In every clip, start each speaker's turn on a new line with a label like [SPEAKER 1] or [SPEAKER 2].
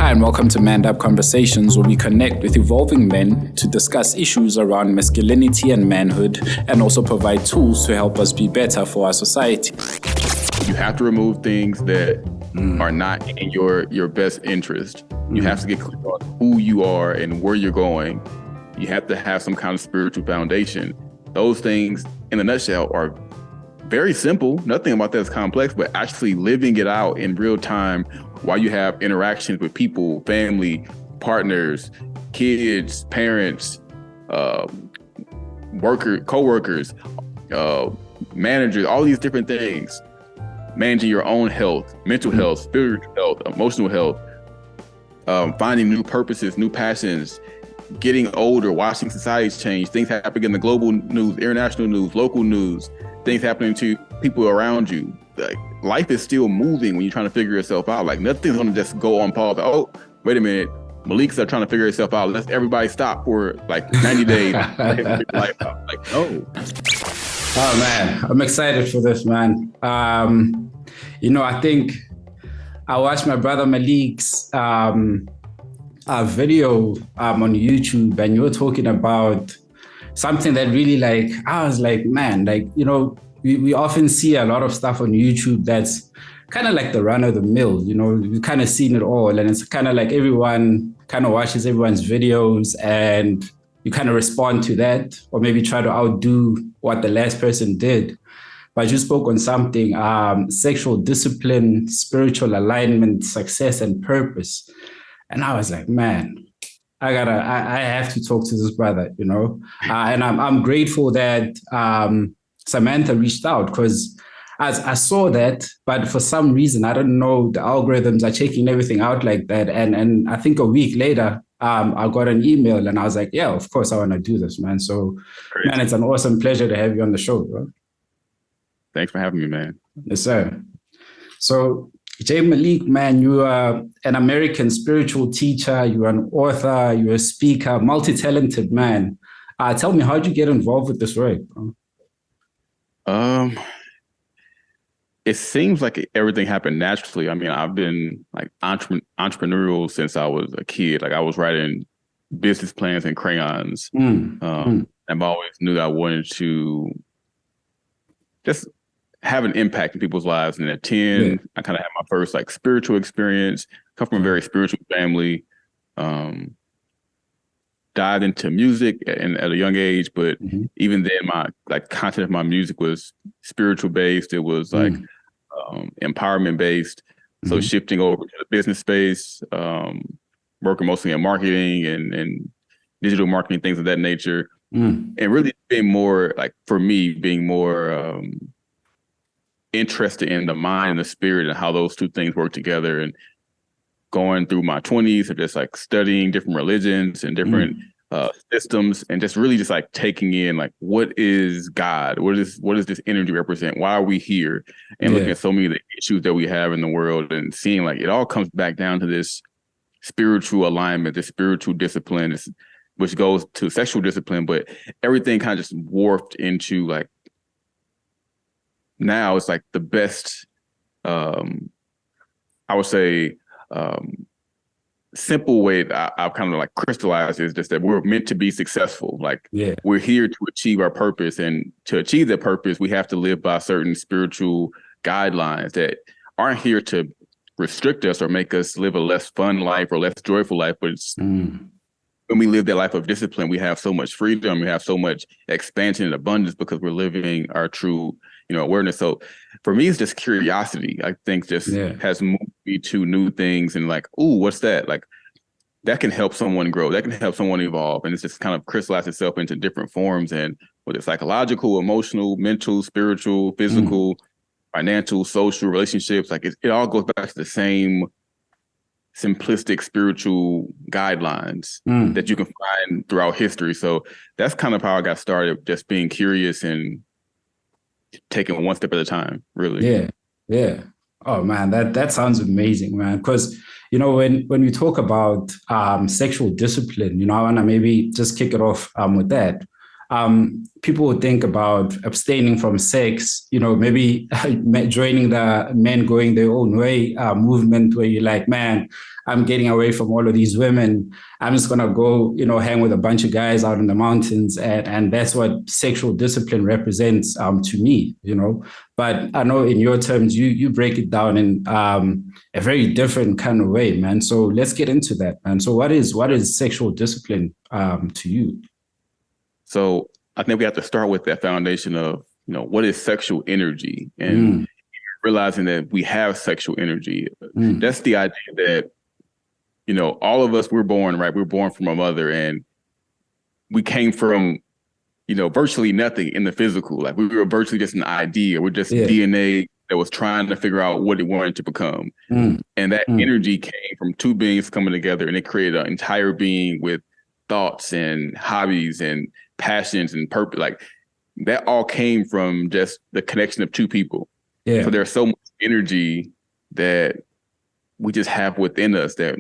[SPEAKER 1] Hi, and welcome to Manned Up Conversations, where we connect with evolving men to discuss issues around masculinity and manhood, and also provide tools to help us be better for our society.
[SPEAKER 2] You have to remove things that are not in your best interest. You have to get clear on who you are and where you're going. You have to have some kind of spiritual foundation. Those things, in a nutshell, are very simple. Nothing about that is complex, but actually living it out in real time while you have interactions with people, family, partners, kids, parents, co-workers, managers, all these different things. Managing your own health, mental health, spiritual health, emotional health, finding new purposes, new passions, getting older, watching society change, things happening in the global news, international news, local news, things happening to people around you. Like, life is still moving when you're trying to figure yourself out. Like, nothing's going to just go on pause. Oh, wait a minute. Malik's trying to figure himself out. Let's everybody stop for like 90 days. Like, no.
[SPEAKER 1] Oh, man. I'm excited for this, man. I think I watched my brother Malik's video on YouTube, and you were talking about something that really, I was like, man, we often see a lot of stuff on YouTube that's kind of like the run of the mill, we've kind of seen it all. And it's kind of like everyone kind of watches everyone's videos and you kind of respond to that, or maybe try to outdo what the last person did. But you spoke on something, sexual discipline, spiritual alignment, success, and purpose. And I was like, man, I have to talk to this brother, and I'm grateful that Samantha reached out, because I saw that, but for some reason, I don't know, the algorithms are checking everything out like that. And I think a week later, I got an email and I was like, yeah, of course I want to do this, man. So, great. Man, it's an awesome pleasure to have you on the show, bro.
[SPEAKER 2] Thanks for having me, man.
[SPEAKER 1] Yes, sir. So, J. Malik, man, you are an American spiritual teacher, you're an author, you're a speaker, multi-talented man. Tell me, how'd you get involved with this work, bro?
[SPEAKER 2] It seems like everything happened naturally. I mean, I've been like entrepreneurial since I was a kid. Like, I was writing business plans and crayons. I've always knew that I wanted to just have an impact in people's lives. And at 10, I kind of had my first like spiritual experience. Come from a very spiritual family. Dived into music at a young age, but even then, my like content of my music was spiritual based. It was like empowerment based. So shifting over to the business space, working mostly in marketing and digital marketing, things of that nature, and really being more like, for me, being more interested in the mind and the spirit and how those two things work together. And going through my 20s of just like studying different religions and different systems, and just really just like taking in like, what is God? What does this energy represent? Why are we here? And looking at so many of the issues that we have in the world and seeing like it all comes back down to this spiritual alignment, this spiritual discipline, which goes to sexual discipline, but everything kind of just warped into like, now it's like the best, I would say, simple way that I've kind of like crystallized is just that we're meant to be successful. Like, we're here to achieve our purpose, and to achieve that purpose, we have to live by certain spiritual guidelines that aren't here to restrict us or make us live a less fun life or less joyful life. But it's, when we live that life of discipline, we have so much freedom, we have so much expansion and abundance because we're living our true, awareness. So for me, it's just curiosity. I think just has moved me to new things and like, ooh, what's that? Like, that can help someone grow. That can help someone evolve. And it's just kind of crystallized itself into different forms. And whether it's psychological, emotional, mental, spiritual, physical, financial, social, relationships, like it all goes back to the same simplistic spiritual guidelines that you can find throughout history. So that's kind of how I got started, just being curious and taking one step at a time, really.
[SPEAKER 1] Yeah. Oh man, that sounds amazing, man. Because when we talk about sexual discipline, I want to maybe just kick it off with that. people would think about abstaining from sex, maybe joining the men going their own way movement, where you're like, man, I'm getting away from all of these women. I'm just going to go, hang with a bunch of guys out in the mountains. And that's what sexual discipline represents to me, But I know in your terms, you break it down in a very different kind of way, man. So let's get into that, man. So what is sexual discipline to you?
[SPEAKER 2] So I think we have to start with that foundation of, what is sexual energy, and realizing that we have sexual energy. That's the idea that, all of us, we're born, right? We're born from a mother, and we came from, virtually nothing in the physical. Like, we were virtually just an idea. We're just DNA that was trying to figure out what it wanted to become. And that energy came from two beings coming together, and it created an entire being with thoughts and hobbies and passions and purpose. Like, that all came from just the connection of two people. So there's so much energy that we just have within us that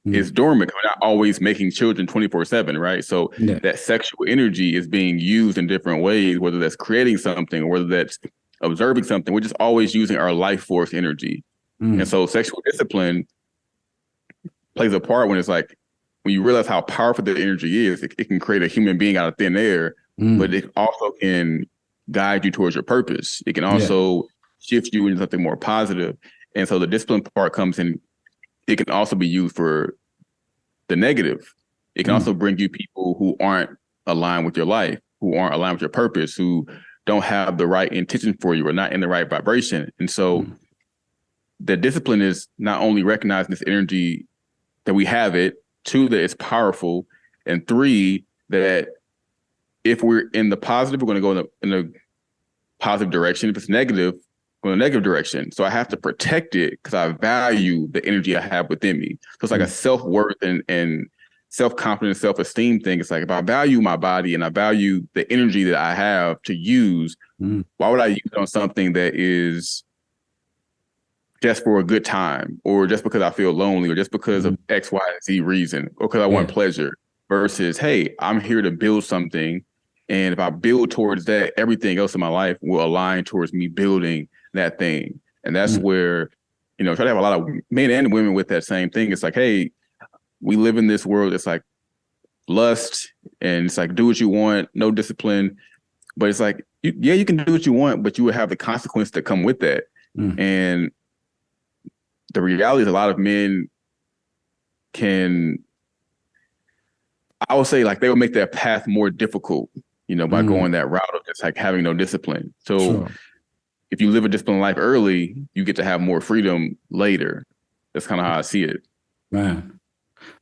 [SPEAKER 2] is dormant. We're not always making children 24/7, right? So that sexual energy is being used in different ways, whether that's creating something or whether that's observing something. We're just always using our life force energy. And so sexual discipline plays a part when it's like, when you realize how powerful the energy is, it can create a human being out of thin air, but it also can guide you towards your purpose. It can also shift you into something more positive. And so the discipline part comes in. It can also be used for the negative. It can also bring you people who aren't aligned with your life, who aren't aligned with your purpose, who don't have the right intention for you or not in the right vibration. And so the discipline is not only recognizing this energy that we have it, 2, that it's powerful, and 3, that if we're in the positive, we're going to go in the positive direction. If it's negative, go in a negative direction. So I have to protect it because I value the energy I have within me. So it's like a self-worth and self-confidence, self-esteem thing. It's like, if I value my body and I value the energy that I have to use, why would I use it on something that is just for a good time, or just because I feel lonely, or just because of X, Y, and Z reason, or because I want pleasure, versus, hey, I'm here to build something. And if I build towards that, everything else in my life will align towards me building that thing. And that's where, try to have a lot of men and women with that same thing. It's like, hey, we live in this world. It's like lust, and it's like, do what you want, no discipline. But it's like, you can do what you want, but you will have the consequences that come with that. And the reality is, a lot of men I would say, like, they will make that path more difficult, by going that route of just like having no discipline. So if you live a disciplined life early, you get to have more freedom later. That's kind of how I see it.
[SPEAKER 1] Man,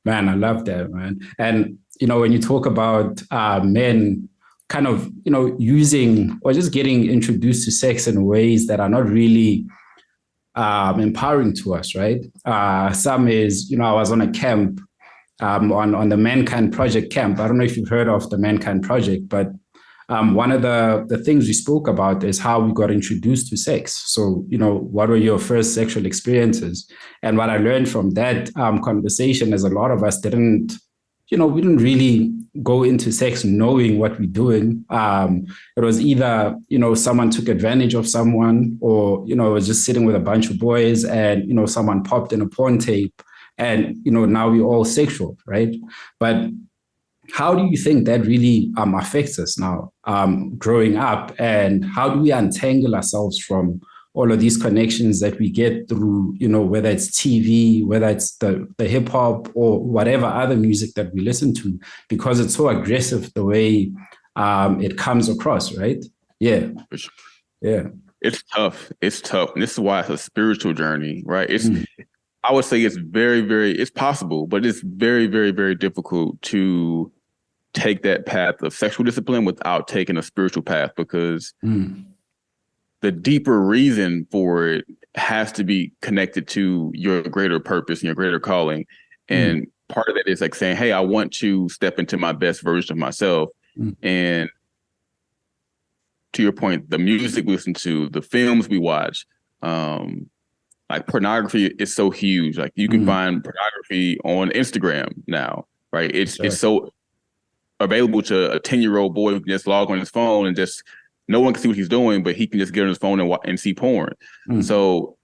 [SPEAKER 1] I love that, man. And, when you talk about men kind of, using or just getting introduced to sex in ways that are not really empowering to us, right? Some is, I was on a camp on the Mankind Project camp. I don't know if you've heard of the Mankind Project, but one of the things we spoke about is how we got introduced to sex. So, what were your first sexual experiences? And what I learned from that conversation is a lot of us didn't, we didn't really go into sex knowing what we're doing. It was either, someone took advantage of someone, or, it was just sitting with a bunch of boys and, someone popped in a porn tape and, now we're all sexual, right? But how do you think that really affects us now growing up? And how do we untangle ourselves from all of these connections that we get through, whether it's TV, whether it's the hip hop or whatever other music that we listen to, because it's so aggressive the way it comes across, right? Yeah.
[SPEAKER 2] For sure.
[SPEAKER 1] Yeah.
[SPEAKER 2] It's tough. It's tough. And this is why it's a spiritual journey, right? I would say it's very, very, it's possible, but it's very, very, very difficult to take that path of sexual discipline without taking a spiritual path, because the deeper reason for it has to be connected to your greater purpose and your greater calling. And part of that is like saying, hey, I want to step into my best version of myself. And to your point, the music we listen to, the films we watch, like pornography is so huge. Like, you can find pornography on Instagram now, right? It's so available to a 10-year-old boy who can just log on his phone and just no one can see what he's doing, but he can just get on his phone and see porn. So,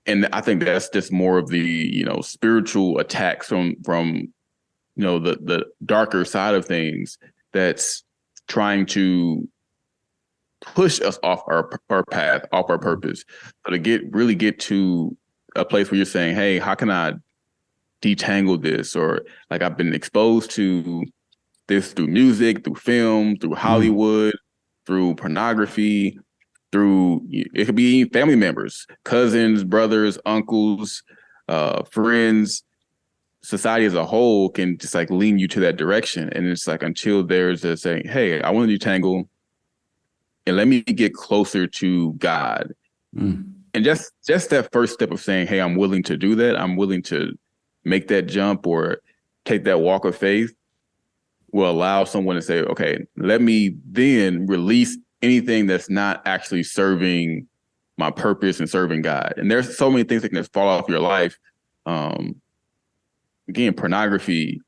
[SPEAKER 2] and I think that's just more of the, spiritual attacks from the darker side of things that's trying to push us off our path, off our purpose. So to really get to a place where you're saying, hey, how can I detangle this? Or like, I've been exposed to this through music, through film, through Hollywood, through pornography, through, it could be family members, cousins, brothers, uncles, friends. Society as a whole can just like lean you to that direction. And it's like, until there's a saying, hey, I want to detangle and let me get closer to God. And just that first step of saying, hey, I'm willing to do that. I'm willing to make that jump or take that walk of faith will allow someone to say, okay, let me then release anything that's not actually serving my purpose and serving God. And there's so many things that can just fall off your life. Again, pornography,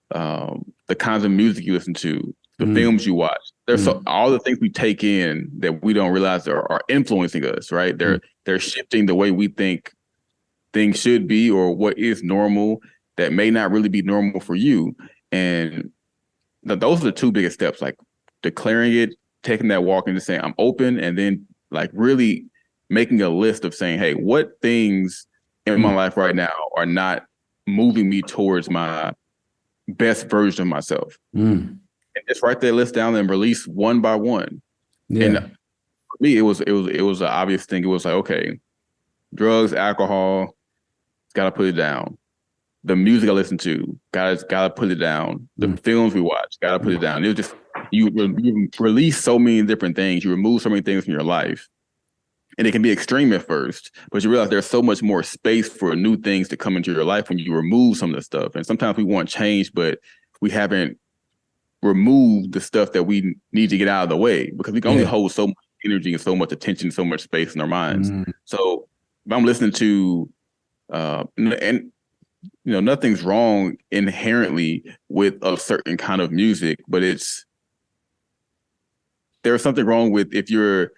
[SPEAKER 2] the kinds of music you listen to, the films you watch. There's all the things we take in that we don't realize are influencing us, right? They're shifting the way we think things should be or what is normal that may not really be normal for you. And those are the two biggest steps, like declaring it, taking that walk and just saying, I'm open, and then like really making a list of saying, hey, what things in my life right now are not moving me towards my best version of myself. And just write that list down and release one by one. And for me, it was an obvious thing. It was like, okay, drugs, alcohol, gotta put it down. The music I listen to, gotta put it down. The films we watch, gotta put it down. It was just, you release so many different things. You remove so many things from your life. And it can be extreme at first, but you realize there's so much more space for new things to come into your life when you remove some of the stuff. And sometimes we want change, but we haven't removed the stuff that we need to get out of the way, because we can only hold so much energy and so much attention, so much space in our minds. So if I'm listening to, and nothing's wrong inherently with a certain kind of music, but there's something wrong with if you're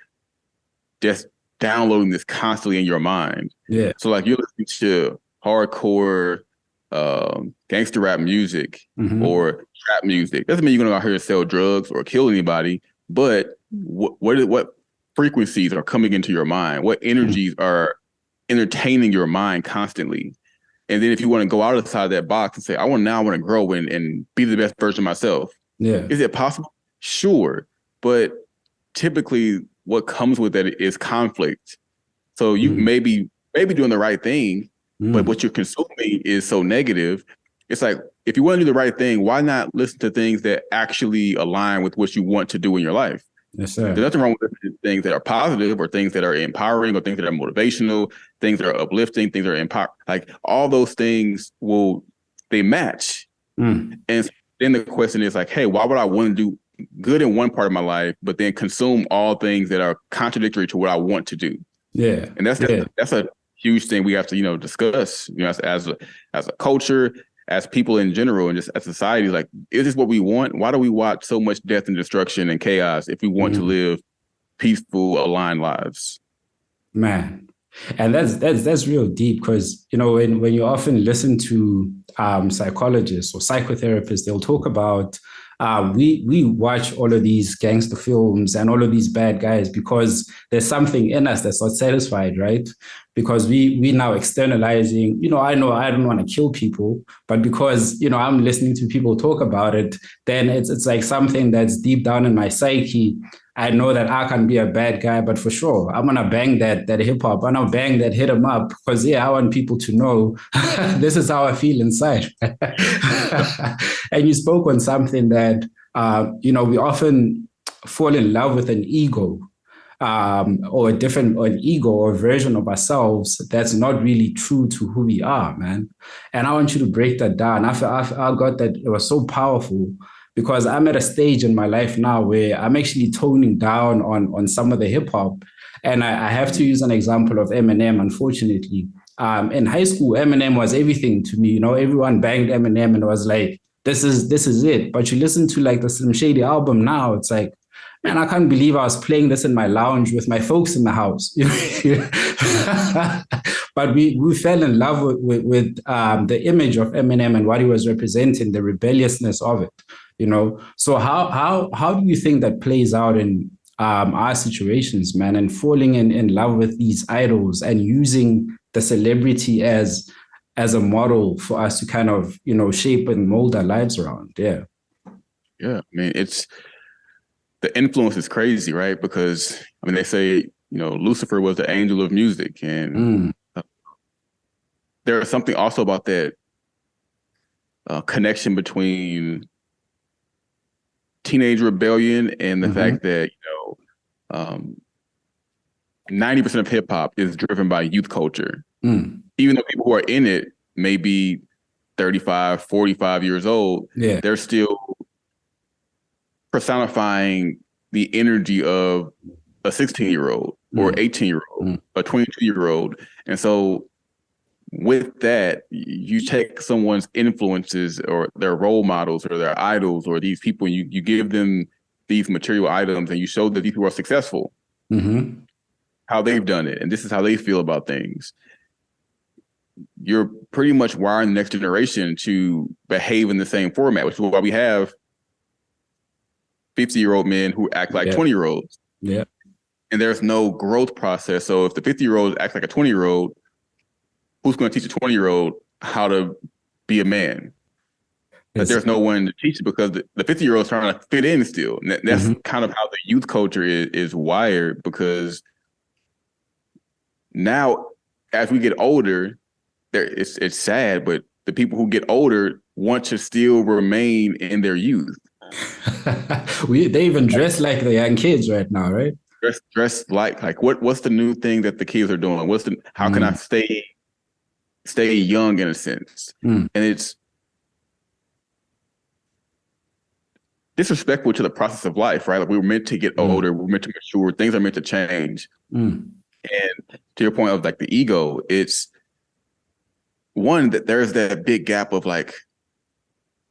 [SPEAKER 2] just downloading this constantly in your mind. So like, you're listening to hardcore gangster rap music or trap music. Doesn't mean you're gonna go out here and sell drugs or kill anybody, but what frequencies are coming into your mind? What energies are entertaining your mind constantly? And then if you want to go outside of that box and say, I want to grow and be the best version of myself. Is it possible? Sure. But typically what comes with that is conflict. So you may be doing the right thing, but what you're consuming is so negative. It's like, if you want to do the right thing, why not listen to things that actually align with what you want to do in your life?
[SPEAKER 1] Yes, sir.
[SPEAKER 2] There's nothing wrong with things that are positive or things that are empowering or things that are motivational, things that are uplifting, things that are empower. Like, all those things they match. And then the question is like, hey, why would I want to do good in one part of my life, but then consume all things that are contradictory to what I want to do? And that's a huge thing we have to, discuss, as a culture, as people in general, and just as society. Like, is this what we want? Why do we watch so much death and destruction and chaos if we want to live peaceful, aligned lives?
[SPEAKER 1] Man, and that's real deep, because when you often listen to psychologists or psychotherapists, they'll talk about we watch all of these gangster films and all of these bad guys because there's something in us that's not satisfied, right? Because we now externalizing, I know I don't want to kill people, but because, I'm listening to people talk about it, then it's like something that's deep down in my psyche. I know that I can be a bad guy, but for sure, I'm going to bang that hip hop. I'm going to bang that hit 'em up because, I want people to know this is how I feel inside. And you spoke on something that, we often fall in love with an ego or an ego or version of ourselves that's not really true to who we are, man. And I want you to break that down. I got that it was so powerful, because I'm at a stage in my life now where I'm actually toning down on some of the hip hop. And I have to use an example of Eminem, unfortunately. In high school, Eminem was everything to me. Everyone banged Eminem and was like, this is it. But you listen to like the Slim Shady album now, it's like, man, I can't believe I was playing this in my lounge with my folks in the house. But we fell in love with the image of Eminem and what he was representing, the rebelliousness of it. So how do you think that plays out in our situations, man, and falling in love with these idols and using the celebrity as a model for us to kind of, shape and mold our lives around? Yeah.
[SPEAKER 2] Yeah. I mean, the influence is crazy, right? Because, I mean, they say, Lucifer was the angel of music. And there is something also about that connection between teenage rebellion and the fact that, 90% of hip hop is driven by youth culture. Even though people who are in it may be 35, 45 years old, they're still personifying the energy of a 16-year-old or 18-year-old, a 22-year-old. And so with that, you take someone's influences or their role models or their idols or these people, you give them these material items and you show that these people are successful, how they've done it, and this is how they feel about things. You're pretty much wiring the next generation to behave in the same format, which is why we have 50-year-old men who act like 20-year-olds.
[SPEAKER 1] Yeah.
[SPEAKER 2] And there's no growth process. So if the 50-year-old acts like a 20-year-old, who's going to teach a 20-year-old how to be a man? But there's no one to teach it because the 50-year-old is trying to fit in still. And that's kind of how the youth culture is wired, because now as we get older, it's sad, but the people who get older want to still remain in their youth.
[SPEAKER 1] They even dress like the young kids right now, right?
[SPEAKER 2] Dress like what's the new thing that the kids are doing? How can I stay young in a sense? And it's disrespectful to the process of life, right? Like we were meant to get older, we're meant to mature, things are meant to change. And to your point of like the ego, it's one that there's that big gap of like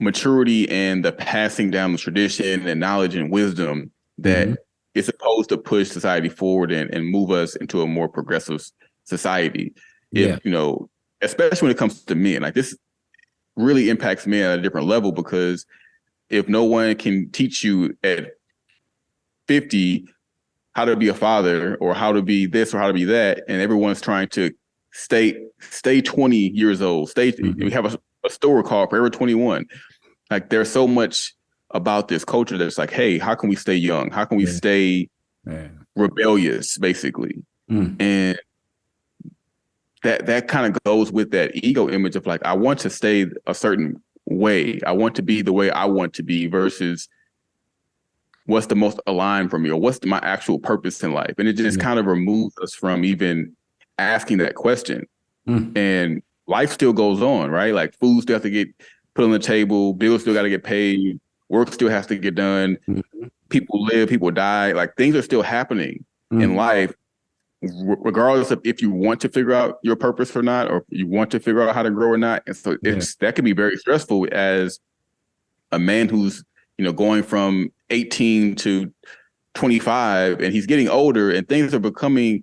[SPEAKER 2] maturity and the passing down of tradition and knowledge and wisdom that is supposed to push society forward and move us into a more progressive society. Especially when it comes to men, like this really impacts men at a different level, because if no one can teach you at 50 how to be a father or how to be this or how to be that, and everyone's trying to stay 20 years old, we have a store called Forever 21. Like there's so much about this culture that's like, hey, how can we stay young? How can we stay rebellious, basically? And that kind of goes with that ego image of like, I want to stay a certain way. I want to be the way I want to be versus what's the most aligned for me or what's my actual purpose in life. And it just kind of removes us from even asking that question. And life still goes on, right? Like food still has to get put on the table, bills still got to get paid, work still has to get done. People live, people die. Like things are still happening in life, regardless of if you want to figure out your purpose or not, or you want to figure out how to grow or not. And so that can be very stressful as a man who's, going from 18 to 25, and he's getting older and things are becoming,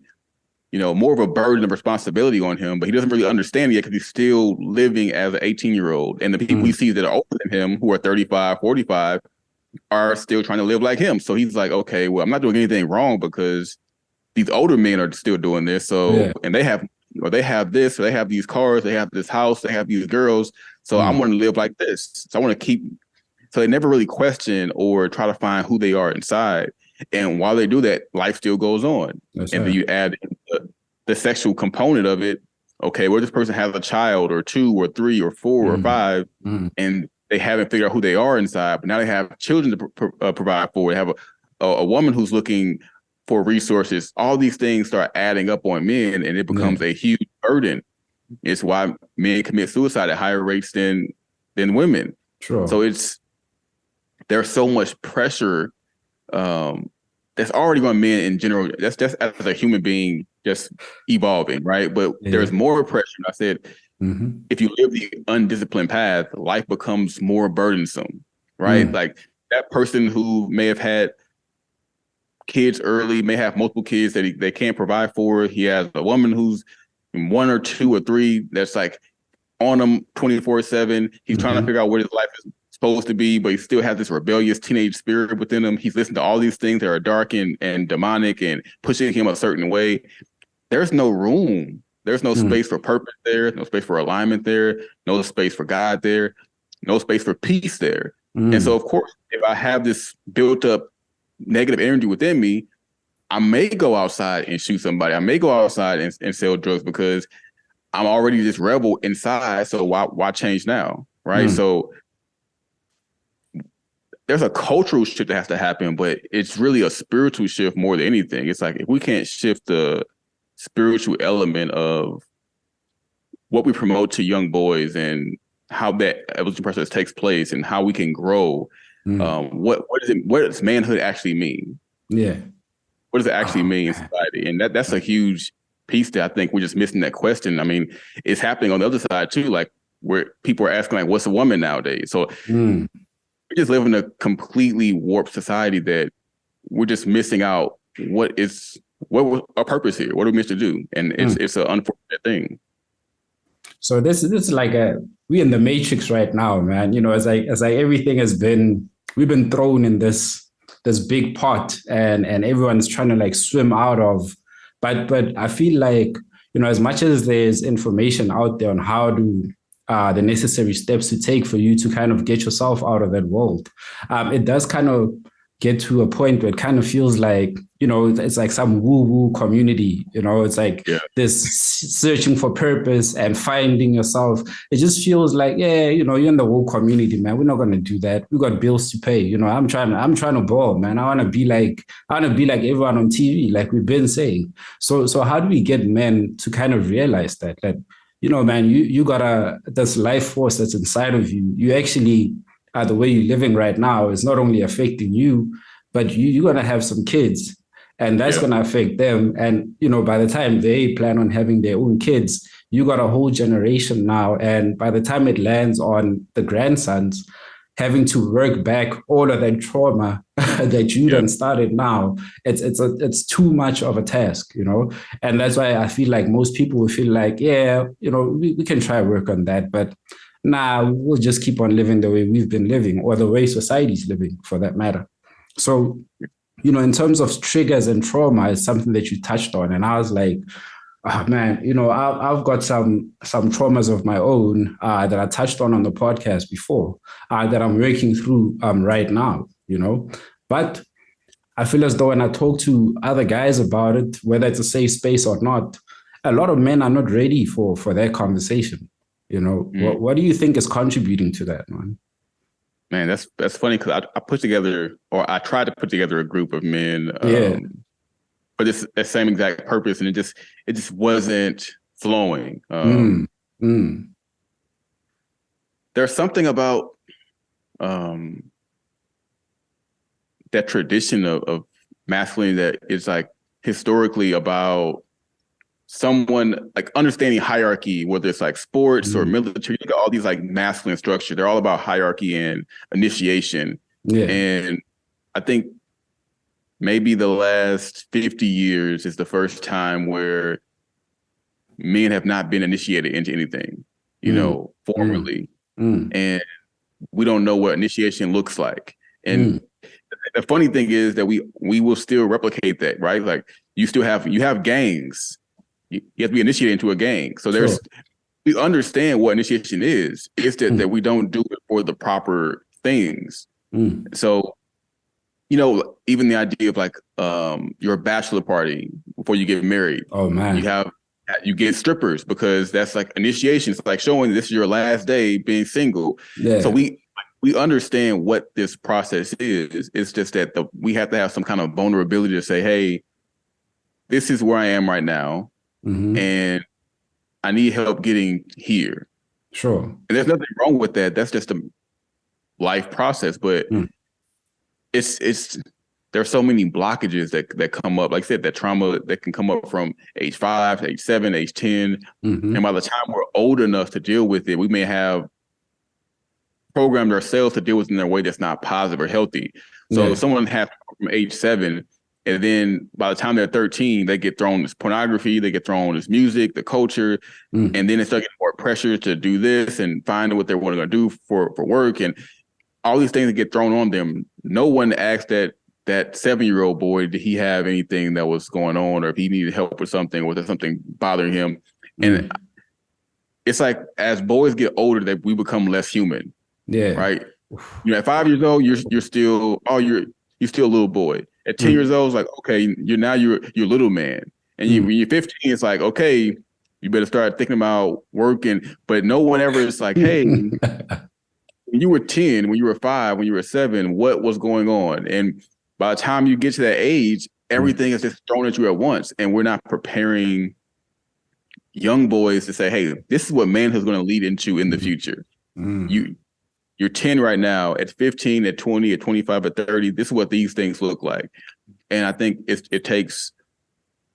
[SPEAKER 2] more of a burden of responsibility on him, but he doesn't really understand yet because he's still living as an 18-year-old. And the people he sees that are older than him, who are 35, 45, are still trying to live like him. So he's like, okay, well, I'm not doing anything wrong because these older men are still doing this. So, and they have this, or they have these cars, they have this house, they have these girls. So I want to live like this. So I want to keep. So they never really question or try to find who they are inside. And while they do that, life still goes on. Then you add the sexual component of it. Okay, well, this person has a child or 2 or 3 or 4 or 5, and they haven't figured out who they are inside. But now they have children to provide for. They have a woman who's looking for resources. All these things start adding up on men, and it becomes a huge burden. It's why men commit suicide at higher rates than women.
[SPEAKER 1] Sure.
[SPEAKER 2] So there's so much pressure that's already on men in general. That's just as a human being just evolving, right? But there's more pressure. And I said, If you live the undisciplined path, life becomes more burdensome, right? Like that person who may have had kids early, may have multiple kids that they can't provide for. He has a woman who's 1 or 2 or 3 that's like on him 24/7. He's trying to figure out what his life is supposed to be, but he still has this rebellious teenage spirit within him. He's listening to all these things that are dark and demonic and pushing him a certain way. There's no room. There's no space for purpose there, no space for alignment there, no space for God there, no space for peace there. And so, of course, if I have this built up negative energy within me, I may go outside and shoot somebody. I may go outside and sell drugs because I'm already this rebel inside. So why change now? Right. So there's a cultural shift that has to happen, but it's really a spiritual shift more than anything. It's like if we can't shift the spiritual element of what we promote to young boys and how that evolution process takes place and how we can grow, what does manhood actually mean? Yeah. What does it actually mean in society? And that's a huge piece that I think we're just missing that question. I mean, it's happening on the other side too, like where people are asking like, what's a woman nowadays? So we just live in a completely warped society that we're just missing out what was our purpose here? What are we meant to do? And it's an unfortunate thing.
[SPEAKER 1] So this is like we're in the matrix right now, man. You know, as like everything we've been thrown in this big pot and everyone's trying to like swim out of. But I feel like, you know, as much as there's information out there on how to the necessary steps to take for you to kind of get yourself out of that world, it does kind of get to a point where it kind of feels like, you know, it's like some woo-woo community, you know, it's like this searching for purpose and finding yourself. It just feels like, yeah, you know, you're in the woo community, man. We're not going to do that. We got bills to pay. You know, I'm trying to ball, man. I want to be like everyone on TV, like we've been saying. So how do we get men to kind of realize that, you know, man, you got this life force that's inside of you. You actually, the way you're living right now is not only affecting you, but you're going to have some kids and that's going to affect them. And, you know, by the time they plan on having their own kids, you got a whole generation now. And by the time it lands on the grandsons, having to work back all of that trauma that you done started now, it's too much of a task, you know? And that's why I feel like most people will feel like, yeah, you know, we can try work on that, but nah, we'll just keep on living the way we've been living or the way society's living for that matter. So, you know, in terms of triggers and trauma, it's something that you touched on. And I was like, oh, man, you know, I've got some traumas of my own that I touched on the podcast before that I'm working through right now, you know. But I feel as though when I talk to other guys about it, whether it's a safe space or not, a lot of men are not ready for that conversation. You know, what do you think is contributing to that, man?
[SPEAKER 2] Man, that's funny because I put together, or I tried to put together a group of men for this same exact purpose, and it just wasn't flowing. There's something about that tradition of masculinity that is like historically about someone like understanding hierarchy, whether it's like sports or military, all these like masculine structure, they're all about hierarchy and initiation. And I think maybe the last 50 years is the first time where men have not been initiated into anything, you know, formally. And we don't know what initiation looks like. And the funny thing is that we will still replicate that, right? Like you have gangs. You have to be initiated into a gang. So we understand what initiation is. It's that we don't do it for the proper things. So, you know, even the idea of like your bachelor party before you get married. Oh man. You get strippers because that's like initiation. It's like showing this is your last day being single. Yeah. So we understand what this process is. It's just that we have to have some kind of vulnerability to say, hey, this is where I am right now. And I need help getting here. Sure. And there's nothing wrong with that. That's just a life process. But it's there are so many blockages that come up. Like I said, that trauma that can come up from age 5, age 7, age 10. And by the time we're old enough to deal with it, we may have programmed ourselves to deal with it in a way that's not positive or healthy. So if someone has from age 7, and then by the time they're 13, they get thrown this pornography, they get thrown this music, the culture, and then they start getting more pressure to do this and find what they're going to do for work, and all these things that get thrown on them. No one asked that 7-year-old boy, did he have anything that was going on, or if he needed help with something, or was there something bothering him? And it's like, as boys get older, that we become less human. Yeah. Right. At 5 years old, you're still you're still a little boy. At 10 years old, it's like, okay, you're a little man. And when you're 15, it's like, okay, you better start thinking about working. But no one ever is like, hey, when you were 10, when you were 5, when you were 7, what was going on? And by the time you get to that age, everything is just thrown at you at once. And we're not preparing young boys to say, hey, this is what manhood is going to lead into in the future. You're 10 right now. At 15, at 20, at 25, at 30, this is what these things look like. And I think it takes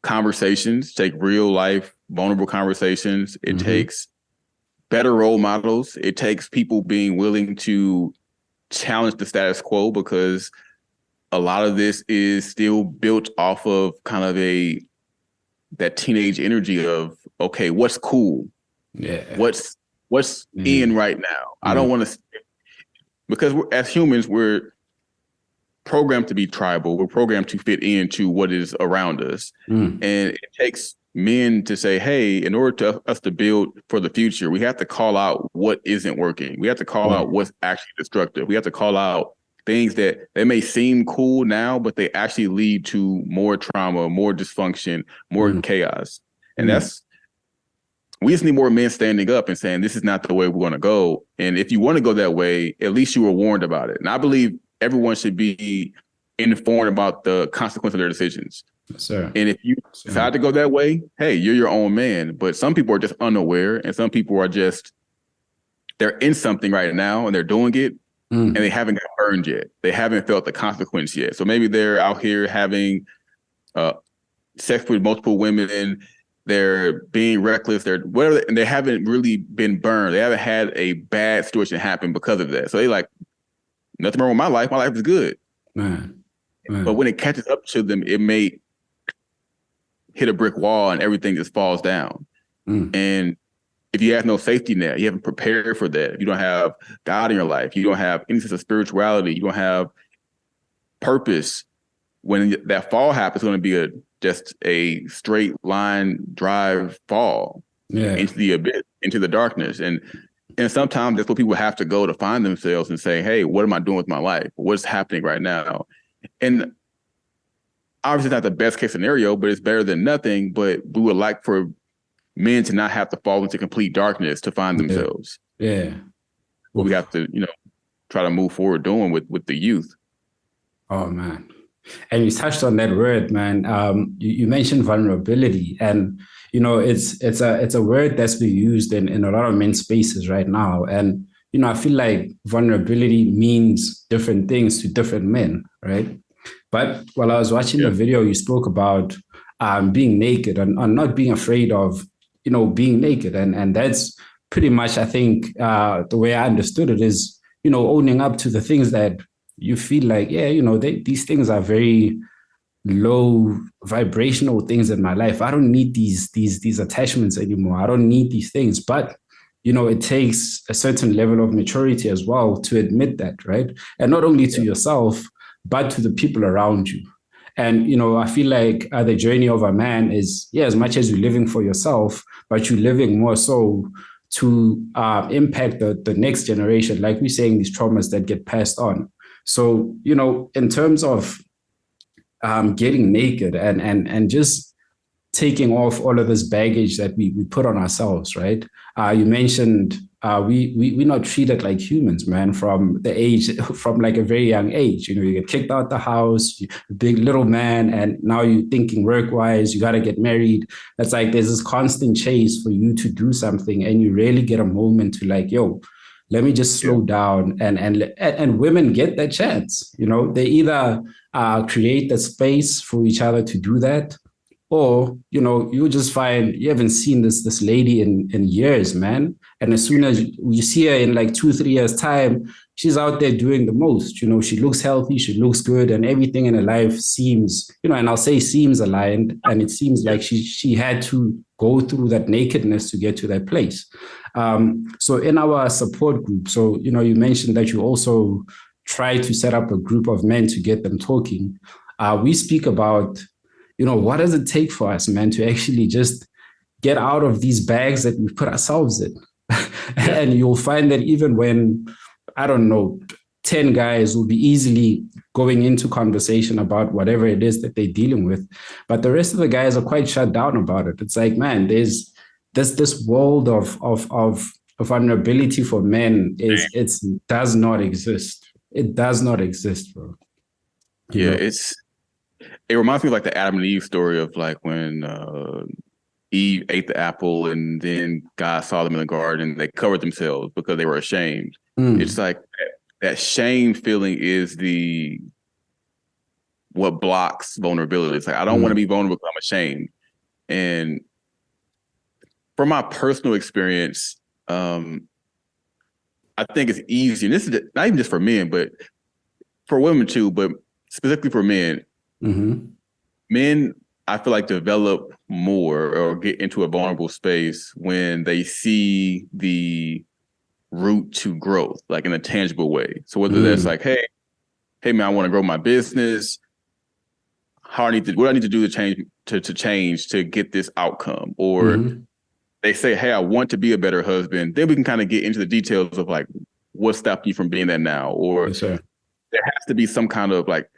[SPEAKER 2] conversations, take real life, vulnerable conversations. It takes better role models. It takes people being willing to challenge the status quo, because a lot of this is still built off of kind of that teenage energy of, okay, what's cool? Yeah. What's in right now? I don't want to, because as humans, we're programmed to be tribal. We're programmed to fit into what is around us. And it takes men to say, hey, in order to us to build for the future, we have to call out what isn't working. We have to call out what's actually destructive. We have to call out things that they may seem cool now, but they actually lead to more trauma, more dysfunction, more chaos. And we just need more men standing up and saying, this is not the way we want to go. And if you want to go that way, at least you were warned about it. And I believe everyone should be informed about the consequence of their decisions. Sir. And if you decide to go that way, hey, you're your own man. But some people are just unaware, and some people are they're in something right now and they're doing it, and they haven't got burned yet. They haven't felt the consequence yet. So maybe they're out here having sex with multiple women, they're being reckless, they're whatever, and they haven't really been burned. They haven't had a bad situation happen because of that. So they like, nothing wrong with my life. My life is good. Man. But when it catches up to them, it may hit a brick wall and everything just falls down. And if you have no safety net, you haven't prepared for that. If you don't have God in your life, you don't have any sense of spirituality, you don't have purpose, when that fall happens, it's going to be just a straight line drive fall into the abyss, into the darkness. And sometimes that's what people have to go to find themselves and say, hey, what am I doing with my life? What's happening right now? And obviously it's not the best case scenario, but it's better than nothing. But we would like for men to not have to fall into complete darkness to find themselves. What we have to, try to move forward doing with the youth.
[SPEAKER 1] Oh, man. And you touched on that word, man. You mentioned vulnerability, and it's a word that's been used in a lot of men's spaces right now. And I feel like vulnerability means different things to different men, right? But while I was watching the video, you spoke about being naked and not being afraid of being naked, and that's pretty much, I think, the way I understood it is owning up to the things that you feel like, these things are very low vibrational things in my life. I don't need these attachments anymore. I don't need these things. But, it takes a certain level of maturity as well to admit that, right? And not only to yourself, but to the people around you. And, I feel like the journey of a man is, as much as you're living for yourself, but you're living more so to impact the next generation, like we're saying, these traumas that get passed on. So, in terms of getting naked and just taking off all of this baggage that we put on ourselves, right? You mentioned we're not treated like humans, man, from like a very young age. You get kicked out the house, you're a big little man, and now you're thinking work-wise, you got to get married. That's like there's this constant chase for you to do something, and you rarely get a moment to like, let me just slow down. And women get that chance. You know, they either create the space for each other to do that, or, you know, you just find you haven't seen this lady in years, man. And as soon as you see her in like 2, 3 years time, she's out there doing the most. You know, she looks healthy, she looks good, and everything in her life seems, you know, and I'll say seems aligned. And it seems like she had to go through that nakedness to get to that place. So in our support group, so, you know, you mentioned that you also try to set up a group of men to get them talking. We speak about, you know, what does it take for us, man, to actually just get out of these bags that we put ourselves in? And you'll find that even when, I don't know, 10 guys will be easily going into conversation about whatever it is that they're dealing with, but the rest of the guys are quite shut down about it. It's like, man, there's this world of vulnerability for men it does not exist. It does not exist, bro. You know?
[SPEAKER 2] It reminds me of like the Adam and Eve story of like when Eve ate the apple and then God saw them in the garden. They covered themselves because they were ashamed. It's like that shame feeling is what blocks vulnerability. It's like, I don't want to be vulnerable because I'm ashamed. And from my personal experience, I think it's easier. And this is not even just for men, but for women too, but specifically for men. Men, I feel like, develop more or get into a vulnerable space when they see the route to growth, like in a tangible way. So whether that's like, hey man, I want to grow my business. What I need to do to change to get this outcome? Or they say, hey, I want to be a better husband. Then we can kind of get into the details of like, what's stopping you from being that now? Or there has to be some kind of like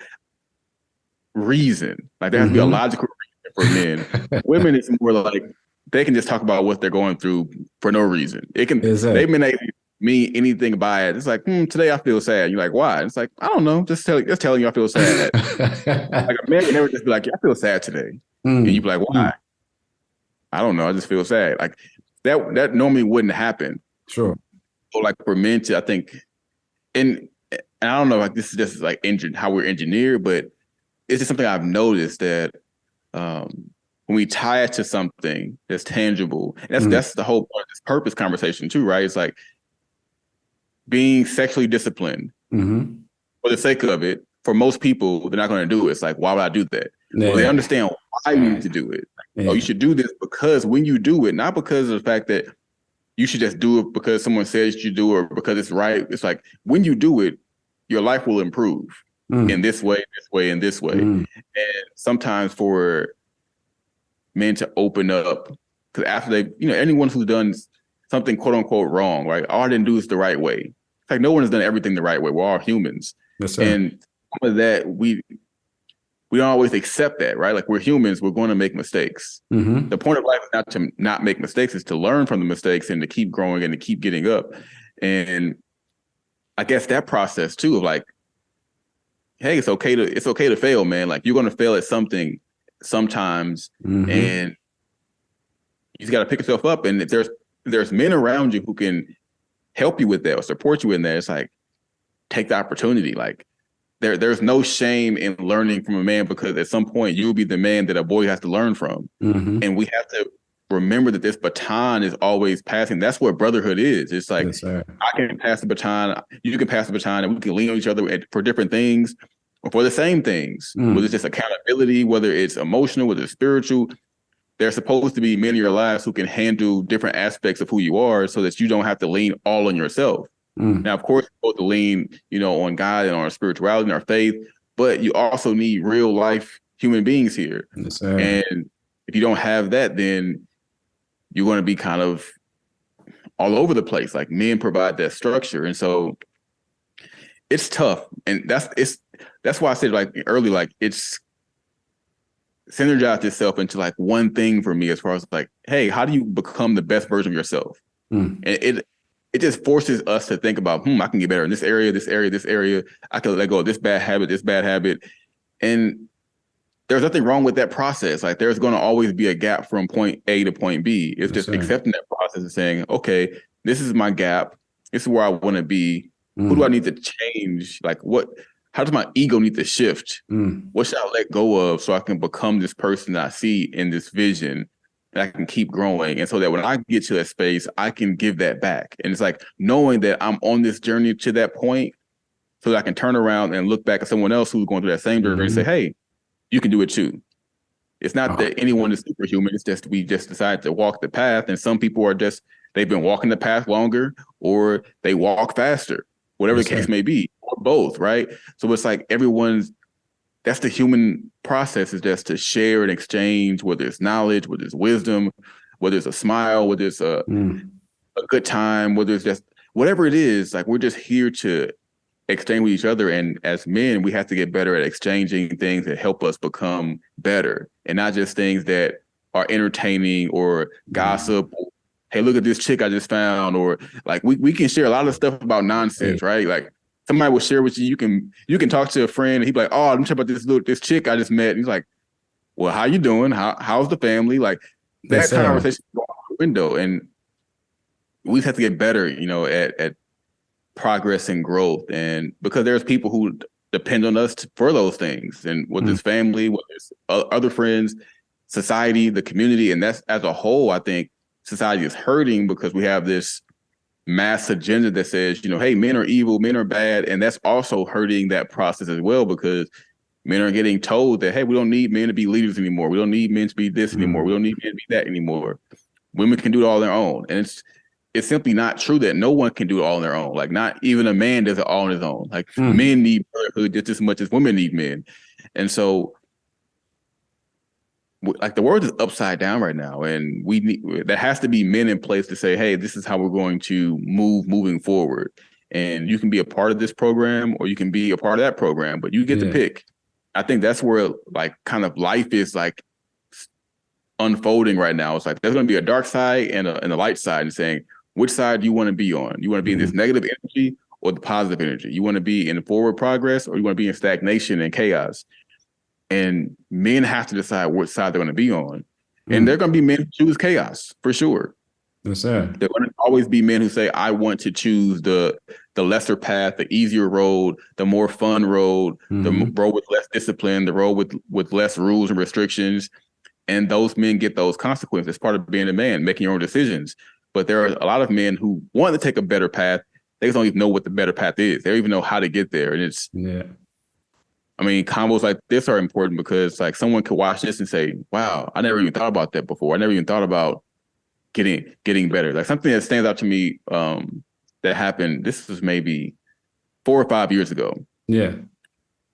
[SPEAKER 2] reason. Like there has to be a logical reason for men. Women, it's more like they can just talk about what they're going through for no reason. They may not mean anything by it. It's like, today I feel sad. You're like, why? It's like, I don't know. Just telling you I feel sad. Like a man can never just be like, I feel sad today. And you be like, why? I don't know. I just feel sad. Like that normally wouldn't happen.
[SPEAKER 1] Sure.
[SPEAKER 2] So like for men to, I think, and I don't know, like this is just like how we're engineered, but it's just something I've noticed that when we tie it to something that's tangible, and that's the whole point of this purpose conversation too, right? It's like being sexually disciplined for the sake of it. For most people, they're not going to do it. It's like, why would I do that? Well, they understand why you need to do it. Like, you should do this because when you do it, not because of the fact that you should just do it because someone says you should do it or because it's right. It's like when you do it, your life will improve in this way, and this way. And sometimes for men to open up, because after they, anyone who's done something quote unquote wrong, right? Oh, I didn't do this the right way. It's like no one has done everything the right way. We're all humans.
[SPEAKER 1] Yes,
[SPEAKER 2] and some of that we don't always accept that, right? Like we're humans, we're going to make mistakes. The point of life is not to not make mistakes, is to learn from the mistakes and to keep growing and to keep getting up. And I guess that process too of like, hey, it's okay to fail, man. Like you're going to fail at something sometimes, and you just got to pick yourself up. And if there's men around you who can help you with that or support you in that, it's like, take the opportunity. Like there's no shame in learning from a man, because at some point you'll be the man that a boy has to learn from. And we have to remember that this baton is always passing. That's what brotherhood is. It's like, I can pass the baton, you can pass the baton, and we can lean on each other for different things or for the same things. Whether it's just accountability, whether it's emotional, whether it's spiritual. There's supposed to be men in your lives who can handle different aspects of who you are so that you don't have to lean all on yourself. Now, of course, you're supposed to lean, on God and on our spirituality and our faith, but you also need real life human beings here.
[SPEAKER 1] Yes, sir.
[SPEAKER 2] And if you don't have that, then you're going to be kind of all over the place. Like men provide that structure. And so it's tough. And that's why I said like early, like it's synergized itself into like one thing for me as far as like, hey, how do you become the best version of yourself? And it just forces us to think about, I can get better in this area, this area, this area. I can let go of this bad habit. And there's nothing wrong with that process. Like there's going to always be a gap from point A to point B. It's just accepting that process and saying, okay, this is my gap. This is where I want to be. Who do I need to change? Like how does my ego need to shift? What should I let go of so I can become this person that I see in this vision, that I can keep growing? And so that when I get to that space, I can give that back. And it's like knowing that I'm on this journey to that point so that I can turn around and look back at someone else who's going through that same journey and say, hey, you can do it too. It's not that anyone is superhuman. It's just we just decide to walk the path. And some people are just, they've been walking the path longer, or they walk faster, whatever the case may be, or both, right? So it's like that's the human process, is just to share and exchange, whether it's knowledge, whether it's wisdom, whether it's a smile, whether it's a good time, whether it's just whatever it is. Like, we're just here to exchange with each other. And as men, we have to get better at exchanging things that help us become better, and not just things that are entertaining or gossip. Hey, look at this chick I just found. Or like we can share a lot of stuff about nonsense, right? Like somebody will share with you. You can talk to a friend and he'd be like, oh, I'm talking about this chick I just met. And he's like, well, how you doing? How's the family? Like that conversation goes out the window. And we just have to get better, at progress and growth. And because there's people who depend on us for those things, and whether it's family, whether it's other friends, society, the community. And that's, as a whole, I think society is hurting because we have this mass agenda that says, hey, men are evil, men are bad. And that's also hurting that process as well, because men are getting told that, hey, we don't need men to be leaders anymore. We don't need men to be this anymore. We don't need men to be that anymore. Women can do it all on their own. And it's simply not true that no one can do it all on their own. Like, not even a man does it all on his own. Like men need brotherhood just as much as women need men. And so, like, the world is upside down right now, and there has to be men in place to say, hey, this is how we're going to moving forward. And you can be a part of this program, or you can be a part of that program, but you get to pick. I think that's where, like, kind of life is like unfolding right now. It's like there's going to be a dark side and a light side, and saying, which side do you want to be on? You want to be in this negative energy or the positive energy? You want to be in forward progress, or you want to be in stagnation and chaos? And men have to decide which side they're going to be on. And they're going to be men who choose chaos, for sure.
[SPEAKER 1] Yes, sir.
[SPEAKER 2] There are going to always be men who say, I want to choose the lesser path, the easier road, the more fun road, the road with less discipline, the road with less rules and restrictions. And those men get those consequences. It's part of being a man, making your own decisions. But there are a lot of men who want to take a better path. They just don't even know what the better path is. They don't even know how to get there. And it's, I mean, combos like this are important because, like, someone could watch this and say, wow, I never even thought about that before. I never even thought about getting better. Like, something that stands out to me that happened, this was maybe 4 or 5 years ago.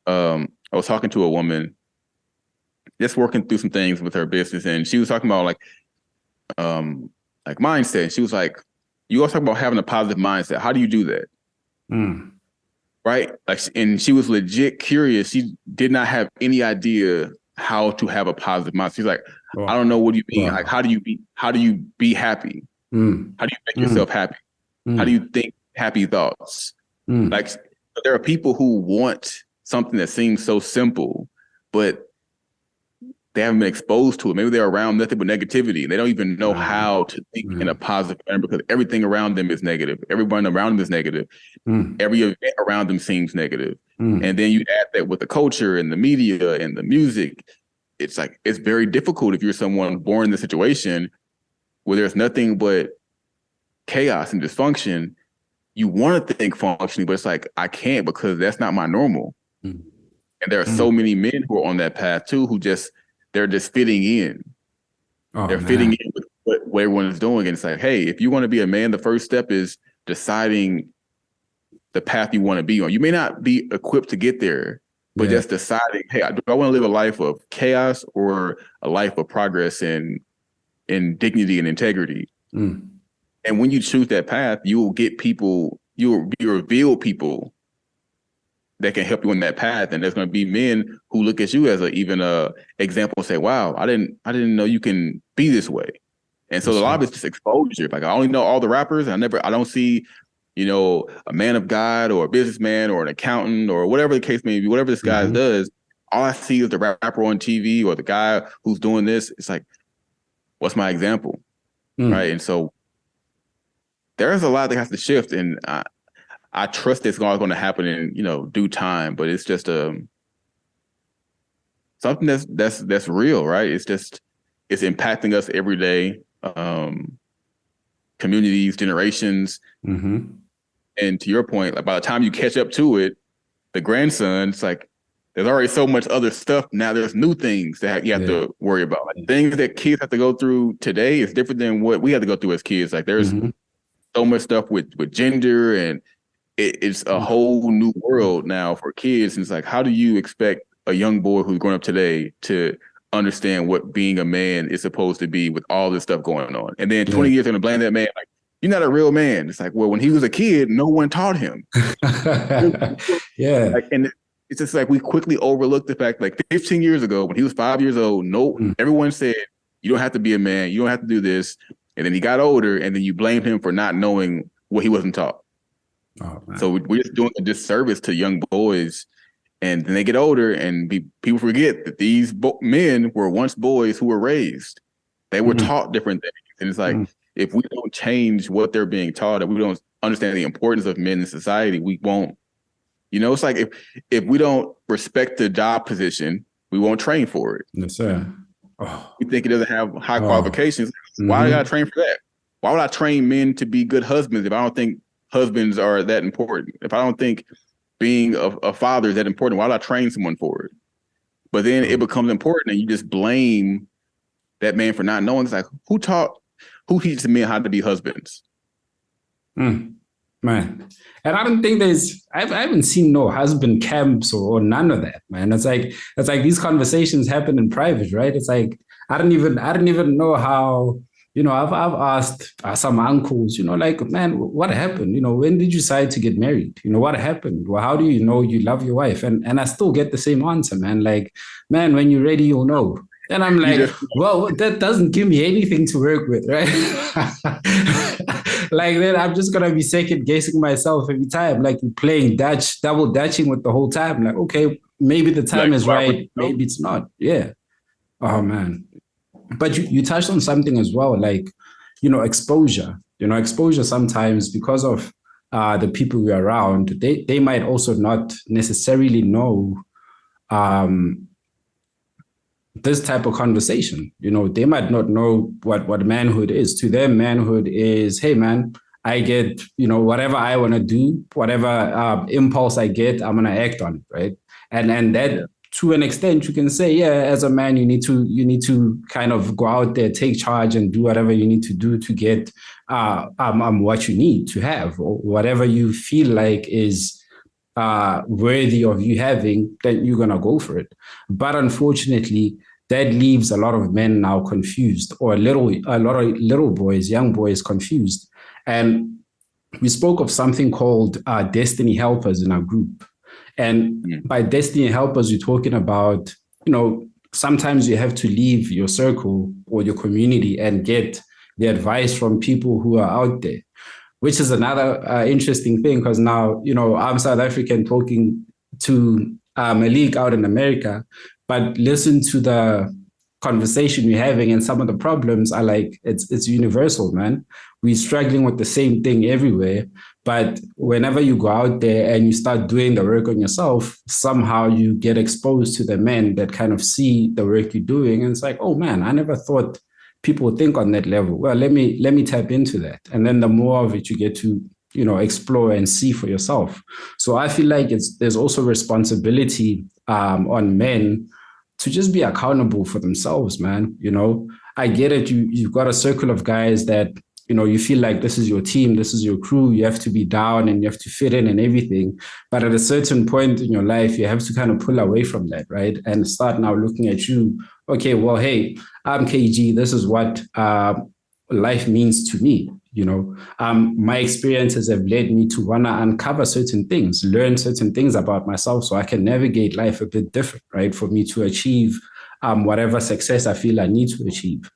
[SPEAKER 2] I was talking to a woman, just working through some things with her business, and she was talking about like mindset. She was like, you always talk about having a positive mindset. How do you do that? Right? Like, and she was legit curious. She did not have any idea how to have a positive mindset. She's like, I don't know, what do you mean? Like, how do you be happy? How do you make yourself happy? How do you think happy thoughts? Like, there are people who want something that seems so simple, but they haven't been exposed to it. Maybe they're around nothing but negativity. They don't even know how to think in a positive manner, because everything around them is negative. Everyone around them is negative. Every event around them seems negative. And then you add that with the culture and the media and the music. It's like, it's very difficult if you're someone born in the situation where there's nothing but chaos and dysfunction. You want to think functionally, but it's like, I can't, because that's not my normal. And there are so many men who are on that path too, who they're just fitting in. Fitting in with what everyone is doing. And it's like, hey, if you want to be a man, the first step is deciding the path you want to be on. You may not be equipped to get there, but just deciding, hey, do I want to live a life of chaos or a life of progress and dignity and integrity? And when you choose that path, you will get people, you reveal people that can help you on that path. And there's going to be men who look at you as even a example and say, wow, I didn't know you can be this way. And so a lot of it's just exposure. Like, I only know all the rappers. I don't see, a man of God or a businessman or an accountant or whatever the case may be, whatever this guy does. All I see is the rapper on TV or the guy who's doing this. It's like, what's my example? Right. And so there's a lot that has to shift, and I trust it's all going to happen in, you know, due time. But it's just something that's real, right? It's impacting us every day, communities, generations.
[SPEAKER 1] Mm-hmm.
[SPEAKER 2] And to your point, like by the time you catch up to it, the grandson, it's like there's already so much other stuff. Now there's new things that you have to worry about. Like things that kids have to go through today is different than what we had to go through as kids. Like there's so much stuff with gender, and it's a whole new world now for kids. And it's like, how do you expect a young boy who's growing up today to understand what being a man is supposed to be with all this stuff going on? And then 20 years they're gonna blame that man like, you're not a real man. It's like, well, when he was a kid, no one taught him.
[SPEAKER 1] Yeah.
[SPEAKER 2] Like, and it's just like we quickly overlooked the fact, like 15 years ago, when he was 5 years old, everyone said, you don't have to be a man. You don't have to do this. And then he got older, and then you blamed him for not knowing what he wasn't taught. Oh, so we're just doing a disservice to young boys. And then they get older, and people forget that these men were once boys who were raised. They were taught different things. And it's like, if we don't change what they're being taught, and we don't understand the importance of men in society, we won't. You know, it's like if we don't respect the job position, we won't train for it.
[SPEAKER 1] Yes, sir.
[SPEAKER 2] We think it doesn't have high qualifications. Why do I train for that? Why would I train men to be good husbands if I don't think husbands are that important? If I don't think being a father is that important, why would I train someone for it? But then it becomes important, and you just blame that man for not knowing. It's like, who teaches men how to be husbands?
[SPEAKER 1] Man. And I don't think I haven't seen no husband camps or none of that, man. It's like these conversations happen in private, right? It's like, I don't even know how, you know, I've asked some uncles, you know, like, man, what happened? You know, when did you decide to get married? You know, what happened? Well, how do you know you love your wife? And I still get the same answer, man. Like, man, when you're ready, you'll know. And I'm like, well, that doesn't give me anything to work with, right? Like, then I'm just going to be second guessing myself every time. Like, you're playing double dutching with the whole time. Like, okay, maybe the time is right. Maybe it's not. Yeah. Oh, man. But you touched on something as well, like, you know, exposure. You know, exposure sometimes, because of the people we're around, they might also not necessarily know this type of conversation. You know, they might not know what manhood is. To them, manhood is, hey, man, I get, you know, whatever I want to do, whatever impulse I get, I'm going to act on it, right? And that, to an extent, you can say, yeah, as a man, you need to kind of go out there, take charge, and do whatever you need to do to get what you need to have, or whatever you feel like is worthy of you having, then you're gonna go for it. But unfortunately, that leaves a lot of men now confused, or a lot of little boys, young boys confused. And we spoke of something called destiny helpers in our group. And by destiny helpers, we're talking about, you know, sometimes you have to leave your circle or your community and get the advice from people who are out there, which is another interesting thing, because now, you know, I'm South African talking to Malik out in America, but listen to the conversation we're having, and some of the problems are like, it's universal, man. We're struggling with the same thing everywhere. But whenever you go out there and you start doing the work on yourself, somehow you get exposed to the men that kind of see the work you're doing. And it's like, oh man, I never thought people would think on that level. Well, let me tap into that. And then the more of it you get to, you know, explore and see for yourself. So I feel like there's also responsibility on men to just be accountable for themselves, man. You know, I get it. You've got a circle of guys that, you know, you feel like this is your team, this is your crew. You have to be down and you have to fit in and everything. But at a certain point in your life, you have to kind of pull away from that, right? And start now looking at you. Okay, well, hey, I'm KG. This is what life means to me. You know, my experiences have led me to want to uncover certain things, learn certain things about myself, so I can navigate life a bit different, right? For me to achieve whatever success I feel I need to achieve.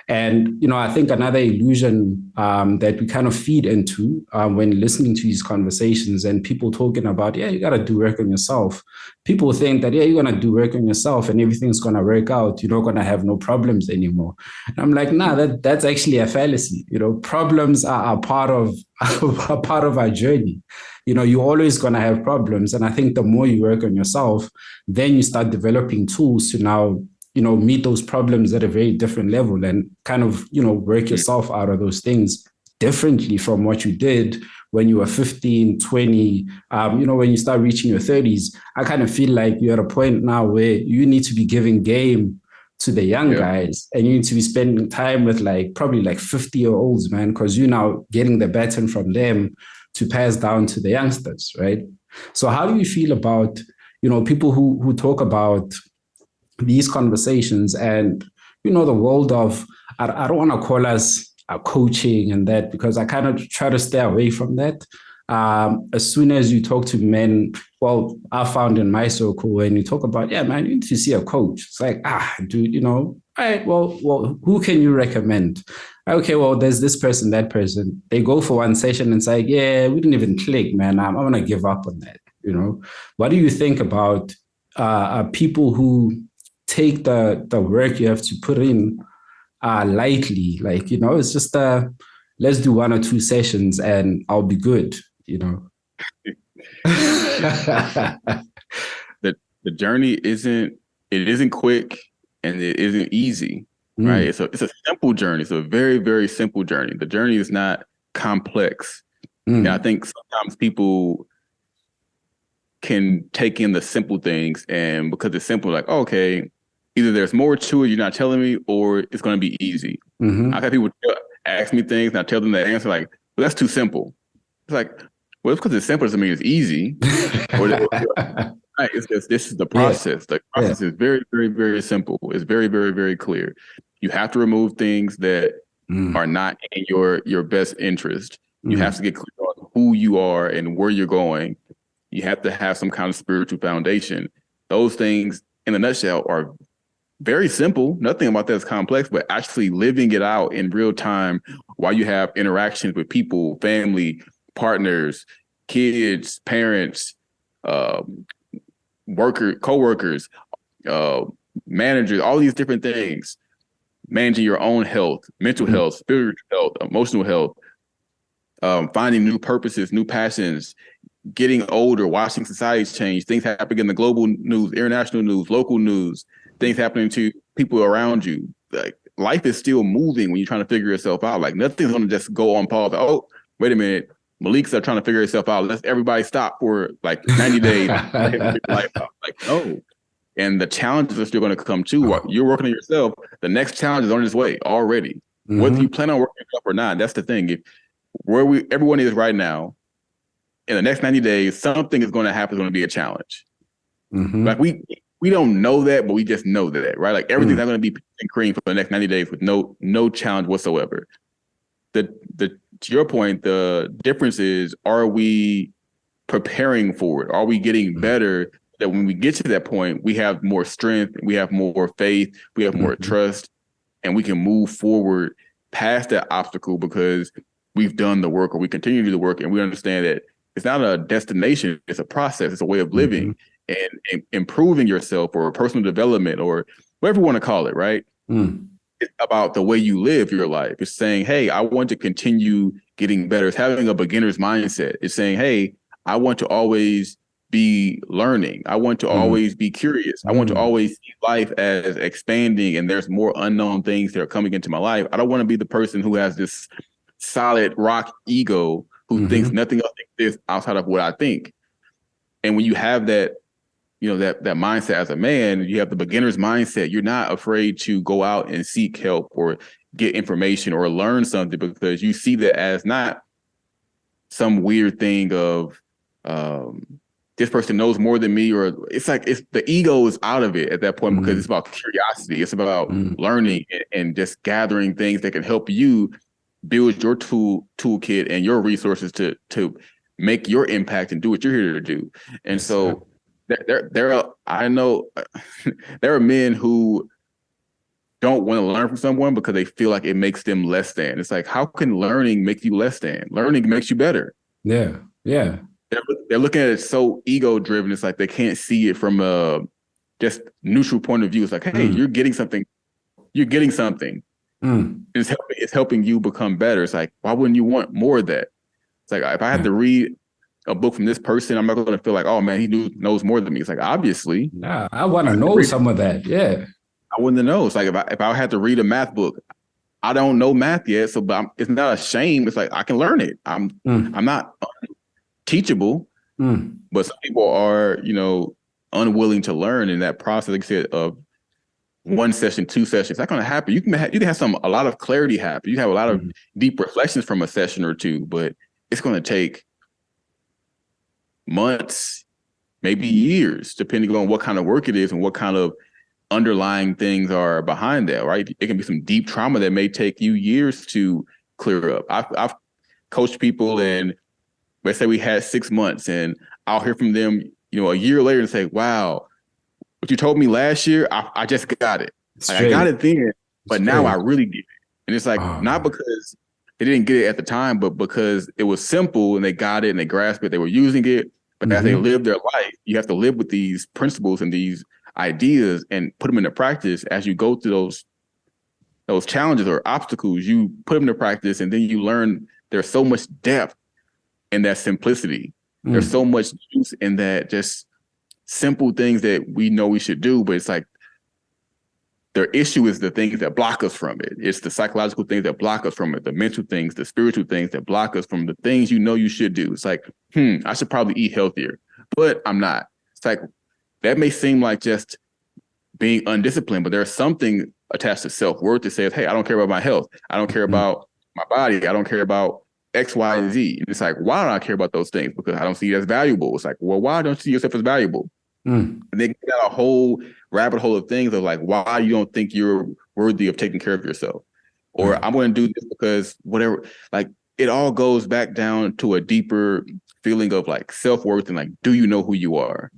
[SPEAKER 1] And, I think another illusion that we kind of feed into when listening to these conversations and people talking about, yeah, you got to do work on yourself. People think that, yeah, you're going to do work on yourself and everything's going to work out. You're not going to have no problems anymore. And I'm like, nah, that's actually a fallacy. Problems are part of are part of our journey. You're always going to have problems. And I think the more you work on yourself, then you start developing tools to now meet those problems at a very different level and kind of, work yourself out of those things differently from what you did when you were 15, 20, when you start reaching your 30s. I kind of feel like you're at a point now where you need to be giving game to the young guys, and you need to be spending time with probably 50-year-olds, man, because you're now getting the baton from them to pass down to the youngsters, right? So how do you feel about, people who talk about these conversations and, the world of, I don't want to call us coaching and that, because I kind of try to stay away from that. As soon as you talk to men, well, I found in my circle, when you talk about, yeah, man, you need to see a coach. It's like, dude, all right, well, who can you recommend? Okay, well, there's this person, that person. They go for one session and it's like, yeah, we didn't even click, man. I'm going to give up on that. What do you think about people who take the work you have to put in lightly? It's just let's do 1 or 2 sessions and I'll be good.
[SPEAKER 2] The journey isn't quick and it isn't easy, right? It's a simple journey. It's a very, very simple journey. The journey is not complex. And I think sometimes people can take in the simple things, and because it's simple, like, oh, okay, either there's more to it you're not telling me, or it's going to be easy. I've had people ask me things and I tell them the answer, like, well, that's too simple. It's like, well, it's because it's simple doesn't mean it's easy. Right, it's just, this is the process. The process is very, very, very simple. It's very, very, very clear. You have to remove things that are not in your best interest. You have to get clear on who you are and where you're going. You have to have some kind of spiritual foundation. Those things, in a nutshell, are very simple. Nothing about that is complex, but actually living it out in real time while you have interactions with people, family, partners, kids, parents, co-workers, managers, all these different things. Managing your own health, mental health, spiritual health, emotional health, finding new purposes, new passions, getting older, watching society change, things happening in the global news, international news, local news, things happening to people around you. Like, life is still moving when you're trying to figure yourself out. Like, nothing's going to just go on pause. Oh, wait a minute. Malik's trying to figure himself out. Let's everybody stop for 90 days. Like, no. And the challenges are still going to come too. You're working on yourself. The next challenge is on its way already. Whether you plan on working yourself or not, that's the thing. If everyone is right now, in the next 90 days, something is going to happen. It's going to be a challenge. Like, we don't know that, but we just know that, right? Like, everything's not going to be cream for the next 90 days with no challenge whatsoever. To your point, the difference is, are we preparing for it? Are we getting better, that when we get to that point, we have more strength, we have more faith, we have more trust, and we can move forward past that obstacle because we've done the work, or we continue to do the work, and we understand that it's not a destination, it's a process, it's a way of living and improving yourself, or personal development, or whatever you want to call it, right? It's about the way you live your life. It's saying, hey, I want to continue getting better. It's having a beginner's mindset. It's saying, hey, I want to always be learning. I want to always be curious. I want to always see life as expanding, and there's more unknown things that are coming into my life. I don't want to be the person who has this solid rock ego who thinks nothing else exists outside of what I think. And when you have that, that mindset as a man, you have the beginner's mindset. You're not afraid to go out and seek help or get information or learn something, because you see that as not some weird thing of this person knows more than me, or it's the ego is out of it at that point, because it's about curiosity. It's about learning and just gathering things that can help you build your toolkit and your resources to make your impact and do what you're here to do. And so I know there are men who don't want to learn from someone because they feel like it makes them less than. It's like, how can learning make you less than? Learning makes you better.
[SPEAKER 1] Yeah. Yeah.
[SPEAKER 2] They're looking at it so ego driven. It's like they can't see it from a just neutral point of view. It's like, hey, you're getting something. You're getting something. It's helping you become better. It's like, why wouldn't you want more of that? It's like, if I had to read a book from this person, I'm not going to feel like, oh man, he knows more than me. It's like, obviously,
[SPEAKER 1] I want to know some of that. Yeah,
[SPEAKER 2] I wouldn't know. It's like if I had to read a math book, I don't know math yet, so it's not a shame. It's like I can learn it. I'm not teachable, but some people are, unwilling to learn in that process. Like I said, of one session, 2 sessions, that's going to happen. You can have a lot of clarity happen. You can have a lot of deep reflections from a session or two, but it's going to take months, maybe years, depending on what kind of work it is and what kind of underlying things are behind that, right? It can be some deep trauma that may take you years to clear up. I've coached people, and let's say we had 6 months, and I'll hear from them, a year later and say, wow, what you told me last year, I just got it. Like, I got it then, but now I really get it. And it's like, not because they didn't get it at the time, but because it was simple and they got it and they grasped it, they were using it. But as they live their life, you have to live with these principles and these ideas and put them into practice. As you go through those challenges or obstacles, you put them into practice, and then you learn there's so much depth in that simplicity. There's so much juice in that just simple things that we know we should do, but it's like their issue is the things that block us from it. It's the psychological things that block us from it, the mental things, the spiritual things that block us from the things you should do. It's like, I should probably eat healthier, but I'm not. It's like, that may seem like just being undisciplined, but there's something attached to self-worth that says, hey, I don't care about my health. I don't care about my body. I don't care about X, Y, and Z. And it's like, why don't I care about those things? Because I don't see it as valuable. It's like, well, why don't you see yourself as valuable? And they got a whole rabbit hole of things of like, why you don't think you're worthy of taking care of yourself? Or I'm going to do this because whatever, like it all goes back down to a deeper feeling of like self-worth and like, do you know who you are?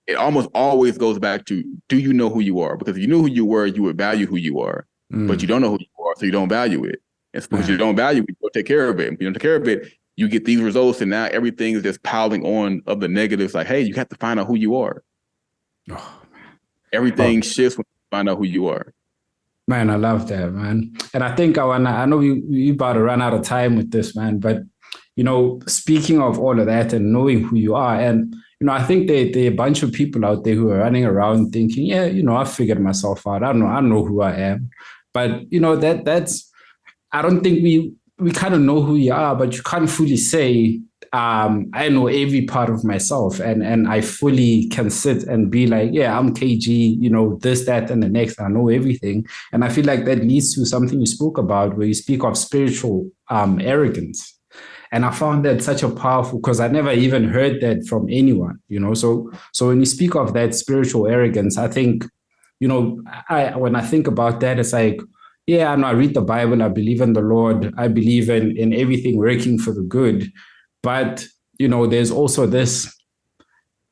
[SPEAKER 2] It almost always goes back to, do you know who you are? Because if you knew who you were, you would value who you are, but you don't know who you are, so you don't value it. It's because you don't value it, you don't take care of it. If you don't take care of it, you get these results, and now everything is just piling on of the negatives. Like, hey, you have to find out who you are. Everything shifts when you find out who you are.
[SPEAKER 1] Man, I love that, man. And I think I know you about to run out of time with this, man, but, speaking of all of that and knowing who you are, and, I think there are a bunch of people out there who are running around thinking, yeah, I figured myself out. I know who I am. But, that's, I don't think we kind of know who you are, but you can't fully say, I know every part of myself, and I fully can sit and be like, yeah, I'm KG, this, that, and the next. I know everything. And I feel like that leads to something you spoke about, where you speak of spiritual arrogance. And I found that such a powerful, because I never even heard that from anyone, So when you speak of that spiritual arrogance, I think, when I think about that, it's like, yeah, I read the Bible. I believe in the Lord. I believe in everything working for the good. But, there's also this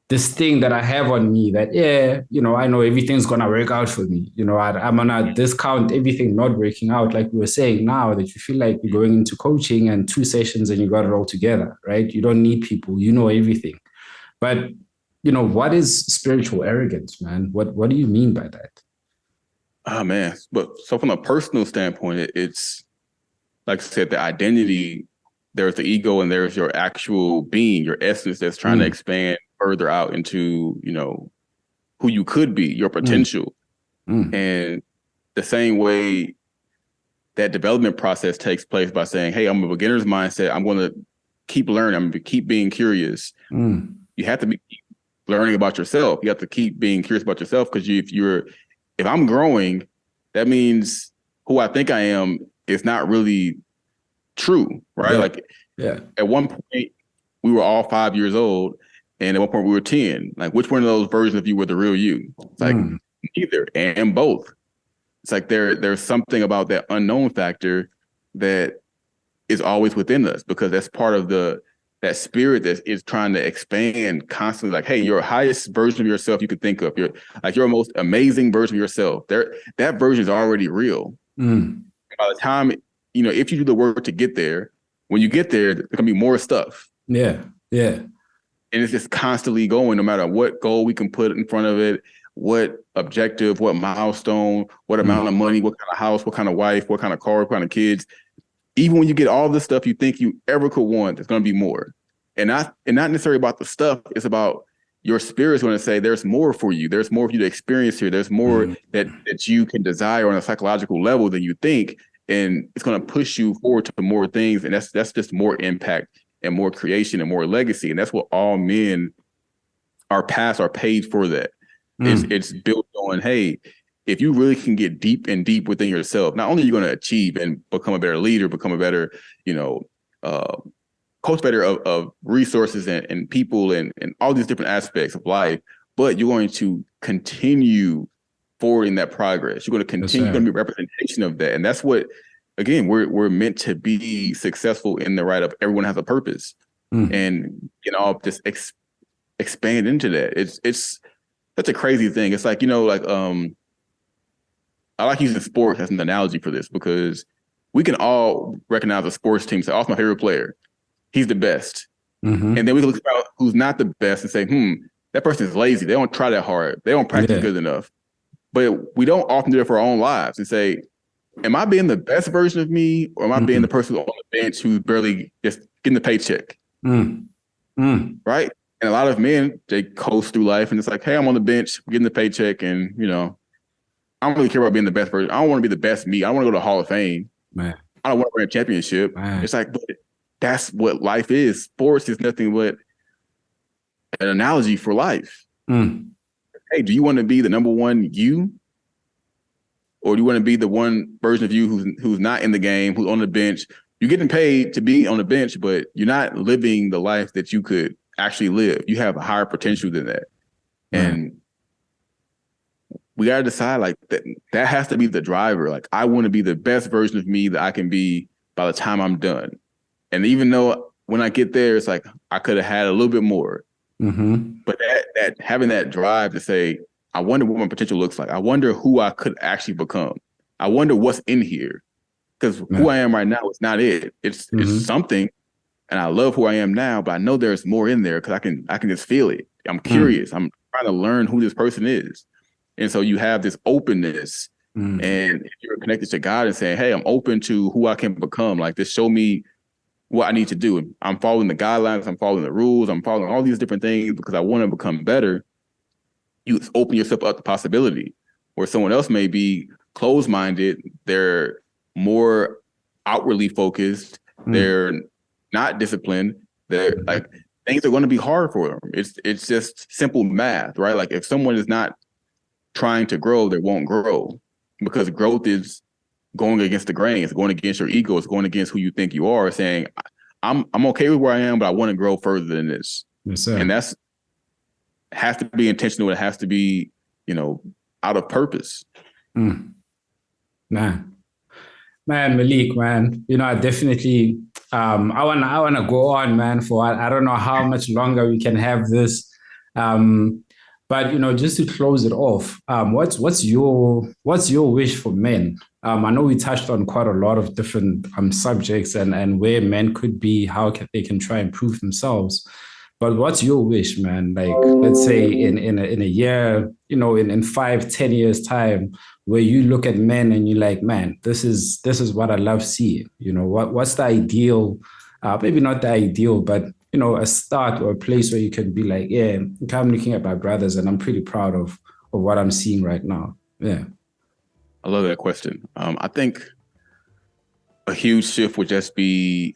[SPEAKER 1] thing that I have on me that, yeah, I know everything's going to work out for me. I'm going to discount everything not working out. Like we were saying now, that you feel like you're going into coaching and 2 sessions and you got it all together, right? You don't need people. You know everything. But, what is spiritual arrogance, man? What do you mean by that?
[SPEAKER 2] Oh man. But so from a personal standpoint, it's like I said, the identity, there's the ego and there's your actual being, your essence that's trying to expand further out into, who you could be, your potential. And the same way that development process takes place by saying, hey, I'm a beginner's mindset. I'm going to keep learning. I'm going to keep being curious. You have to be learning about yourself. You have to keep being curious about yourself, because if I'm growing, that means who I think I am is not really true, right? At one point we were all 5 years old, and at one point we were 10. Like, which one of those versions of you were the real you? It's like neither, and both. It's like there's something about that unknown factor that is always within us, because that's part of the that spirit that is trying to expand constantly. Like, hey, your highest version of yourself you could think of, your most amazing version of yourself. That version is already real. By the time, if you do the work to get there, when you get there, there's gonna be more stuff.
[SPEAKER 1] Yeah.
[SPEAKER 2] And it's just constantly going, no matter what goal we can put in front of it, what objective, what milestone, what amount of money, what kind of house, what kind of wife, what kind of car, what kind of kids. Even when you get all the stuff you think you ever could want, there's going to be more. And not necessarily about the stuff. It's about your spirit's going to say there's more for you. There's more for you to experience here. There's more that you can desire on a psychological level than you think. And it's going to push you forward to more things. And that's just more impact and more creation and more legacy. And that's what all men, our paths are paid for that. It's built on, hey, if you really can get deep within yourself, not only are you going to achieve and become a better leader, become a better, cultivator of resources and people and all these different aspects of life, but you're going to continue forward in that progress. You're going to continue, you're going to be a representation of that. And that's what, again, we're meant to be successful in the right of everyone has a purpose. And, just expand into that. It's such a crazy thing. It's like, I like using sports as an analogy for this because we can all recognize a sports team, say, oh, it's my favorite player. He's the best. And then we can look at who's not the best and say, that person is lazy. They don't try that hard. They don't practice good enough. But we don't often do it for our own lives and say, am I being the best version of me, or am I being the person on the bench who's barely just getting the paycheck? Right? And a lot of men, they coast through life and it's like, hey, I'm on the bench, getting the paycheck, and I don't really care about being the best version. I don't want to be the best me. I want to go to the Hall of Fame. Man. I don't want to win a championship. Man. It's like, but that's what life is. Sports is nothing but an analogy for life. Hey, do you want to be the number one you? Or do you want to be the one version of you who's not in the game, who's on the bench? You're getting paid to be on the bench, but you're not living the life that you could actually live. You have a higher potential than that. And we got to decide like that has to be the driver. Like, I want to be the best version of me that I can be by the time I'm done. And even though when I get there, it's like, I could have had a little bit more, but that having that drive to say, I wonder what my potential looks like. I wonder who I could actually become. I wonder what's in here, because who I am right now is not it. It's something. And I love who I am now, but I know there's more in there because I can just feel it. I'm curious. I'm trying to learn who this person is. And so you have this openness, and if you're connected to God and saying, hey, I'm open to who I can become. Like, this show me what I need to do. I'm following the guidelines. I'm following the rules. I'm following all these different things because I want to become better. You open yourself up to possibility, where someone else may be closed-minded. They're more outwardly focused. They're not disciplined. They're like, things are going to be hard for them. It's just simple math, right? Like, if someone is not trying to grow, they won't grow, because growth is going against the grain. It's going against your ego. It's going against who you think you are, saying, I'm okay with where I am, but I want to grow further than this. Yes, sir. And that's has to be intentional. It has to be, out of purpose.
[SPEAKER 1] Man, Malik, man, I definitely, I wanna go on, man, for, I don't know how much longer we can have this. But just to close it off, what's your wish for men? I know we touched on quite a lot of different subjects and where men could be, how they can try and improve themselves. But what's your wish, man? Like, let's say in a year, in 5-10 years time, where you look at men and you're like, man, this is what I love seeing. What's the ideal? Maybe not the ideal, but a start or a place where you can be like, yeah, I'm looking at my brothers and I'm pretty proud of what I'm seeing right now. Yeah.
[SPEAKER 2] I love that question. I think a huge shift would just be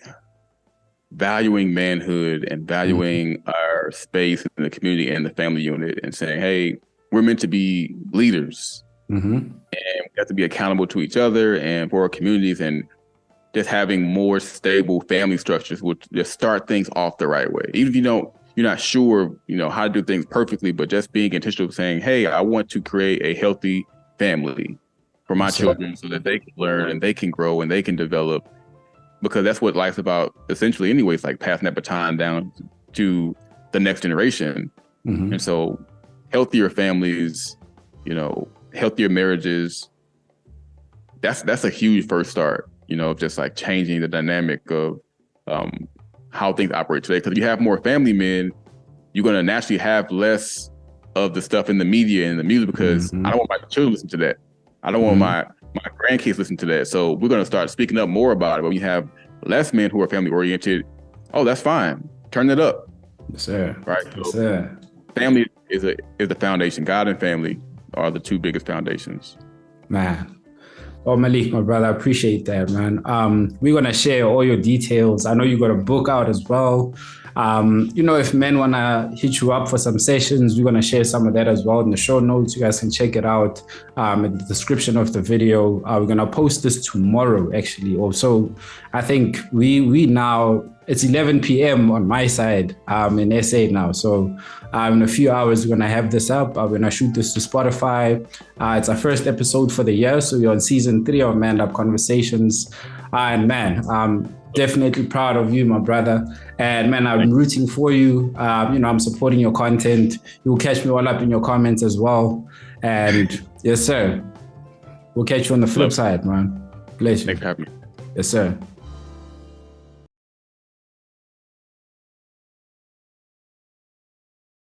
[SPEAKER 2] valuing manhood and valuing our space in the community and the family unit, and saying, hey, we're meant to be leaders, and we have to be accountable to each other and for our communities, and just having more stable family structures would just start things off the right way. Even if you're not sure, how to do things perfectly, but just being intentional, saying, hey, I want to create a healthy family for my children so that they can learn and they can grow and they can develop. because that's what life's about essentially anyways, like passing that baton down to the next generation. Mm-hmm. And so healthier families, you know, healthier marriages, that's a huge first start, you know, just like changing the dynamic of how things operate today. Because if you have more family men, you're going to naturally have less of the stuff in the media and the music, because I don't want my children to listen to that. I don't want my grandkids to listen to that. So we're going to start speaking up more about it. But when you have less men who are family oriented, oh, that's fine. Turn it up.
[SPEAKER 1] Yes, sir.
[SPEAKER 2] Right.
[SPEAKER 1] Yes, sir.
[SPEAKER 2] Family is the foundation. God and family are the two biggest foundations.
[SPEAKER 1] Man. Oh, Malik, my brother, I appreciate that, man. We're going to share all your details. I know you got a book out as well. You know, if men want to hit you up for some sessions, we're going to share some of that as well in the show notes. You guys can check it out in the description of the video. We're going to post this tomorrow, actually. Also, I think we now, it's 11 p.m. on my side in SA now. So in a few hours, we're going to have this up. We're going to shoot this to Spotify. It's our first episode for the year. So we're on season 3 of Man Up Conversations. And man, I'm definitely proud of you, my brother. And man, I'm rooting for you. You know, I'm supporting your content. You'll catch me all up in your comments as well. And yes, sir. We'll catch you on the flip side, man. Bless you.
[SPEAKER 2] Thanks for having me.
[SPEAKER 1] Yes, sir.